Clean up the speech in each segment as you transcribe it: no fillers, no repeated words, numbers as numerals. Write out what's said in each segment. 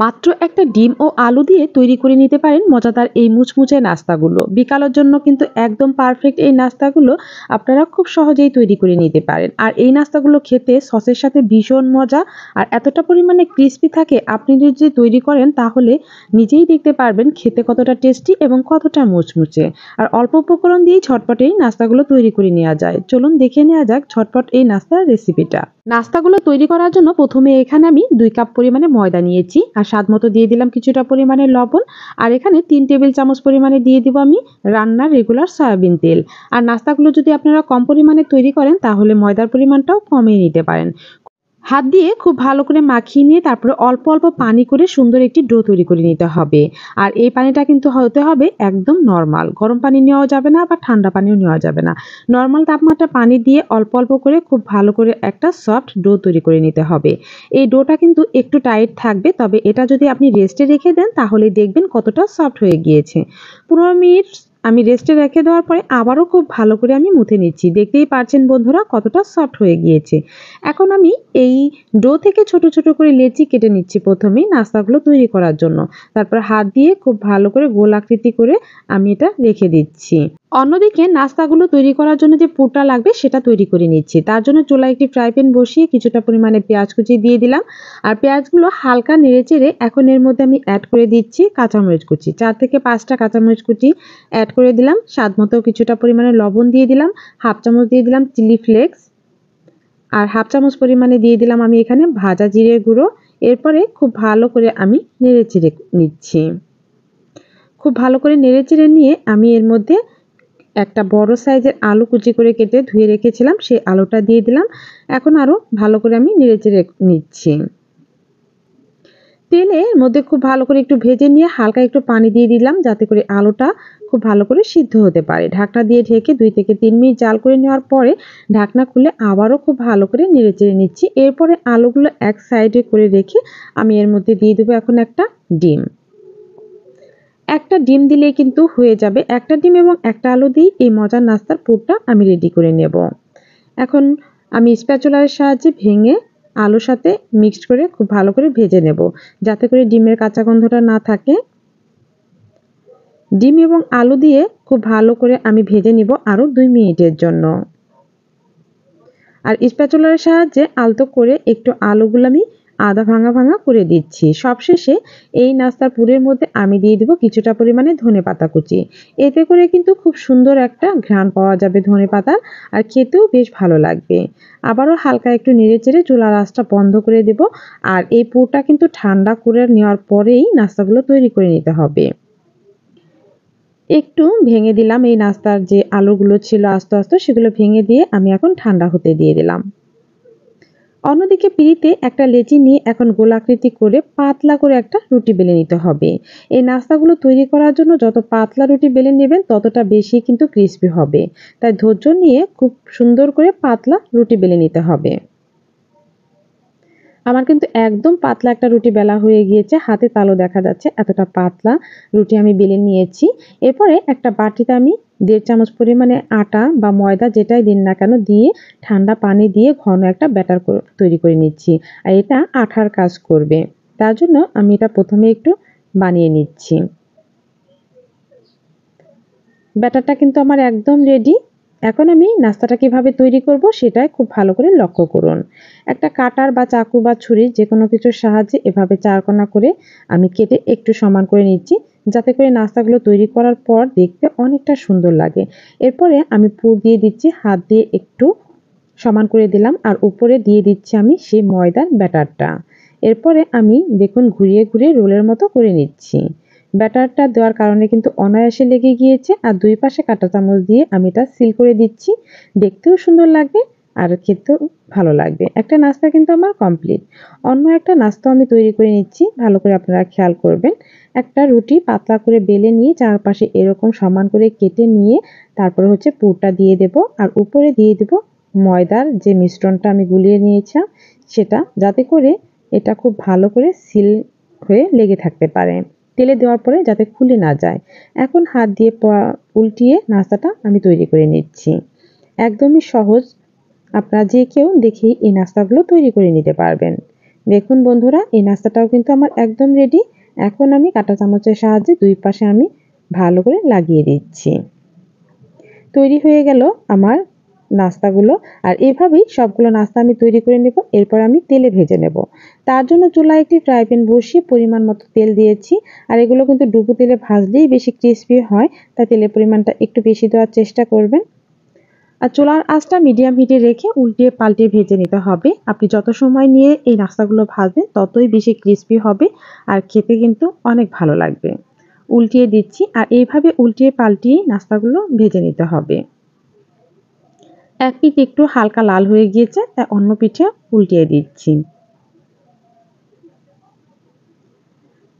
মাত্র একটা ডিম ও আলু দিয়ে তৈরি করে নিতে পারেন মজাদার এই মুচমুচে নাস্তাগুলো। বিকালের জন্য কিন্তু একদম পারফেক্ট এই নাস্তাগুলো আপনারা খুব সহজেই তৈরি করে নিতে পারেন। আর এই নাস্তাগুলো খেতে সসের সাথে ভীষণ মজা আর এতটা পরিমাণে ক্রিস্পি থাকে, আপনি যদি তৈরি করেন তাহলে নিজেই দেখতে পারবেন খেতে কতটা টেস্টি এবং কতটা মুচমুচে। আর অল্প উপকরণ দিয়েই ঝটপট এই নাস্তাগুলো তৈরি করে নেওয়া যায়। চলুন দেখে নেওয়া যাক ঝটপট এই নাস্তার রেসিপিটা। নাস্তাগুলো তৈরি করার জন্য প্রথমে এখানে আমি 2 কাপ পরিমাণে ময়দা নিয়েছি আর স্বাদ মতো দিয়ে দিলাম কিছুটা পরিমাণে লবণ। আর এখানে 3 টেবিল চামচ পরিমাণে দিয়ে দিব আমি রান্নার রেগুলার সয়াবিন তেল। আর নাস্তাগুলো যদি আপনারা কম পরিমাণে তৈরি করেন তাহলে ময়দার পরিমাণটাও কমিয়ে নিতে পারেন। হাত দিয়ে খুব ভালো করে মাখিয়ে নিয়ে তারপরে অল্প অল্প পানি করে সুন্দর একটি ডো তৈরি করে নিতে হবে। আর এই পানিটা কিন্তু হতে হবে একদম নরমাল, গরম পানি নেওয়া যাবে না বা ঠান্ডা পানিও নেওয়া যাবে না। নরমাল তাপমাত্রা পানি দিয়ে অল্প অল্প করে খুব ভালো করে একটা সফট ডো তৈরি করে নিতে হবে। এই ডোটা কিন্তু একটু টাইট থাকবে, তবে এটা যদি আপনি রেস্টে রেখে দেন তাহলে দেখবেন কতটা সফট হয়ে গিয়েছে। 15 মিনিট আমি রেস্টে রেখে দেওয়ার পরে আবারও খুব ভালো করে আমি মুথে নিচ্ছি। দেখতেই পারছেন বন্ধুরা কতটা সফট হয়ে গিয়েছে। এখন আমি এই ডো থেকে ছোট ছোট করে লেচি কেটে নিচ্ছি প্রথমেই নাস্তাগুলো তৈরি করার জন্য। তারপর হাত দিয়ে খুব ভালো করে গোল আকৃতি করে আমি এটা রেখে দিচ্ছি। অন্যদিকে নাস্তাগুলো তৈরি করার জন্য যে পুরটা লাগবে সেটা তৈরি করে নিচ্ছি। তার জন্য চুলায় একটি ফ্রাই প্যান বসিয়ে কিছুটা পরিমাণে পেঁয়াজ কুচি দিয়ে দিলাম। আর পেঁয়াজগুলো হালকা নেড়েচেড়ে এখন এর মধ্যে আমি অ্যাড করে দিচ্ছি কাঁচামরিচ কুচি। 4 থেকে 5টা কাঁচামরিচ কুচি অ্যাড করে দিলাম। স্বাদ মতো কিছুটা পরিমাণে লবণ দিয়ে দিলাম। হাফ চামচ দিয়ে দিলাম চিলি ফ্লেক্স। আর হাফ চামচ পরিমাণে দিয়ে দিলাম আমি এখানে ভাজা জিরের গুঁড়ো। এরপরে খুব ভালো করে আমি নেড়েচেড়ে নিচ্ছি। খুব ভালো করে নেড়েচেড়ে নিয়ে আমি এর মধ্যে একটা বড় সাইজের আলু কুচি করে কেটে ধুয়ে রেখেছিলাম, সেই আলুটা দিয়ে দিলাম। এখন আরও ভালো করে আমি নেড়েচেড়ে নিচ্ছি। তেলের মধ্যে খুব ভালো করে একটু ভেজে নিয়ে হালকা একটু পানি দিয়ে দিলাম যাতে করে আলুটা খুব ভালো করে সিদ্ধ হতে পারে। ঢাকনা দিয়ে ঢেকে 2 থেকে 3 মিনিট জাল করে নেওয়ার পরে ঢাকনা খুলে আবারও খুব ভালো করে নেড়েচেড়ে নিচ্ছি। এরপরে আলুগুলো এক সাইডে করে রেখে আমি এর মধ্যে দিয়ে দেবো এখন একটা ডিম। একটা ডিম দিলেই কিন্তু হয়ে যাবে। একটা ডিম এবং একটা আলু দিয়ে এই মজার নাস্তার পুরটা আমি রেডি করে নেব। এখন আমি স্প্যাচুলার সাহায্যে ভেঙে আলুর সাথে মিক্সড করে খুব ভালো করে ভেজে নেব যাতে করে ডিমের কাঁচা গন্ধটা না থাকে। ডিম এবং আলু দিয়ে খুব ভালো করে আমি ভেজে নিব আরও 2 মিনিটের জন্য। আর স্প্যাচুলার সাহায্যে আলতো করে একটু আলুগুলো আমি আধা ভাঙা ভাঙা করে দিচ্ছি। সবশেষে এই নাস্তার পুরের মধ্যে আমি দিয়ে দিব কিছুটা পরিমাণে ধনেপাতা কুচি। এতে করে কিন্তু খুব সুন্দর একটা ঘ্রাণ পাওয়া যাবে ধনেপাতার, আর খেতেও বেশ ভালো লাগবে। আবারও হালকা একটু নেড়েচেড়ে চুলার আঁচটা বন্ধ করে দেব। আর এই পুরটা কিন্তু ঠান্ডা করে নেওয়ার পরেই নাস্তাগুলো তৈরি করে নিতে হবে। একটু ভেঙে দিলাম এই নাস্তার যে আলুগুলো ছিল আস্ত আস্ত, সেগুলো ভেঙে দিয়ে আমি এখন ঠান্ডা হতে দিয়ে দিলাম। অন্যদিকে পিঁড়িতে একটা লেচি নিয়ে এখন গোলাকৃতি করে পাতলা করে একটা রুটি বেলে নিতে হবে। এই নাস্তাগুলো তৈরি করার জন্য যত পাতলা রুটি বেলে নেবেন ততটা বেশি কিন্তু ক্রিস্পি হবে। তাই ধৈর্য নিয়ে খুব সুন্দর করে পাতলা রুটি বেলে নিতে হবে। আমার কিন্তু একদম পাতলা একটা রুটি বেলা হয়ে গিয়েছে, হাতে তালু দেখা যাচ্ছে এতটা পাতলা রুটি আমি বেলে নিয়েছি। এরপরে একটা বাটিতে আমি 1.5 চামচ পরিমাণে আটা বা ময়দা যেটাই দিন না কেন দিয়ে ঠান্ডা পানি দিয়ে ঘন একটা ব্যাটার তৈরি করে নিচ্ছি। আর এটা আঠার কাজ করবে, তার জন্য আমি এটা প্রথমে একটু বানিয়ে নিচ্ছি। ব্যাটারটা কিন্তু আমার একদম রেডি। এখন আমি নাস্তাটা কিভাবে তৈরি করব সেটাই খুব ভালো করে লক্ষ্য করুন। একটা কাটার বা চাকু বা ছুরি যে কোনো কিছুর সাহায্যে এভাবে চারকোনা করে আমি কেটে একটু সমান করে নিচ্ছি যাতে করে নাস্তাগুলো তৈরি করার পর দেখতে অনেকটা সুন্দর লাগে। এরপরে আমি পুর দিয়ে দিচ্ছি, হাত দিয়ে একটু সমান করে দিলাম আর উপরে দিয়ে দিচ্ছি আমি সেই ময়দার ব্যাটারটা। এরপরে আমি দেখুন ঘুরিয়ে ঘুরিয়ে রোলের মতো করে নিচ্ছি। ব্যাটারটা দেওয়ার কারণে কিন্তু অনায়াসে লেগে গিয়েছে, আর 2 পাশে কাঁটা চামচ দিয়ে আমি এটা সিল করে দিচ্ছি। দেখতেও সুন্দর লাগবে আর খেতেও ভালো লাগবে। একটা নাস্তা কিন্তু আমার কমপ্লিট। অন্য একটা নাস্তা আমি তৈরি করে নিচ্ছি, ভালো করে আপনারা খেয়াল করবেন। একটা রুটি পাতলা করে বেলে নিয়ে চারপাশে এরকম সমান করে কেটে নিয়ে তারপরে হচ্ছে পুরটা দিয়ে দেব আর উপরে দিয়ে দেব ময়দার যে মিশ্রণটা আমি গুলিয়ে নিয়েছিলাম সেটা, যাতে করে এটা খুব ভালো করে সিল হয়ে লেগে থাকতে পারে, তেলে দেওয়ার পরে যাতে খুলে না যায়। এখন হাত দিয়ে উল্টিয়ে নাস্তাটা আমি তৈরি করে নিচ্ছি। একদমই সহজ, আপনারা যে কেউ দেখেই এই নাস্তাগুলো তৈরি করে নিতে পারবেন। দেখুন বন্ধুরা, এই নাস্তাটাও কিন্তু আমার একদম রেডি। এখন আমি কাঁটা চামচের সাহায্যে দুই পাশে আমি ভালো করে লাগিয়ে দিচ্ছি। তৈরি হয়ে গেল আমার নাস্তাগুলো। আর এভাবেই সবগুলো নাস্তা আমি তৈরি করে নেব। এরপর আমি তেলে ভেজে নেব। তার জন্য চুলায় একটি ফ্রাই প্যান বসিয়ে পরিমাণ মতো তেল দিয়েছি। আর এগুলো কিন্তু ডুবো তেলে ভাজলেই বেশি ক্রিস্পি হয়, তাই তেলের পরিমাণটা একটু বেশি দেওয়ার চেষ্টা করবেন। আর চুলার আঁচটা মিডিয়াম হিটে রেখে উল্টিয়ে পাল্টিয়ে ভেজে নিতে হবে। আপনি যত সময় নিয়ে এই নাস্তাগুলো ভাজবেন ততই বেশি ক্রিস্পি হবে আর খেতে কিন্তু অনেক ভালো লাগবে। উল্টিয়ে দিচ্ছি আর এইভাবে উল্টিয়ে পাল্টিয়ে নাস্তাগুলো ভেজে নিতে হবে। এক পিঠ একটু হালকা লাল হয়ে গিয়েছে, তাই অন্য পিঠে উল্টিয়ে দিচ্ছি।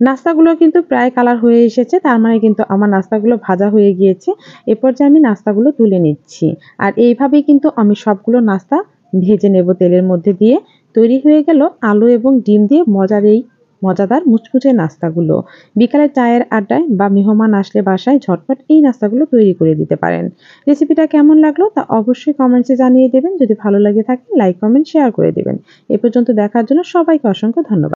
নাস্তাগুলো কিন্তু প্রায় কালার হয়ে এসেছে, তার মানে কিন্তু আমার নাস্তাগুলো ভাজা হয়ে গিয়েছে। এ পর্যায়ে আমি নাস্তাগুলো তুলে নিচ্ছি। আর এইভাবেই কিন্তু আমি সবগুলো নাস্তা ভেজে নেব তেলের মধ্যে দিয়ে। তৈরি হয়ে গেল আলু এবং ডিম দিয়ে মজাদার মুচমুচে নাস্তাগুলো। বিকালে চায়ের আড্ডায় বা মেহমান আসলে বাসায় ঝটপট এই নাস্তাগুলো তৈরি করে দিতে পারেন। রেসিপিটা কেমন লাগলো তা অবশ্যই কমেন্টসে জানিয়ে দেবেন। যদি ভালো লাগে থাকে লাইক, কমেন্ট, শেয়ার করে দেবেন। এ পর্যন্ত দেখার জন্য সবাইকে অসংখ্য ধন্যবাদ।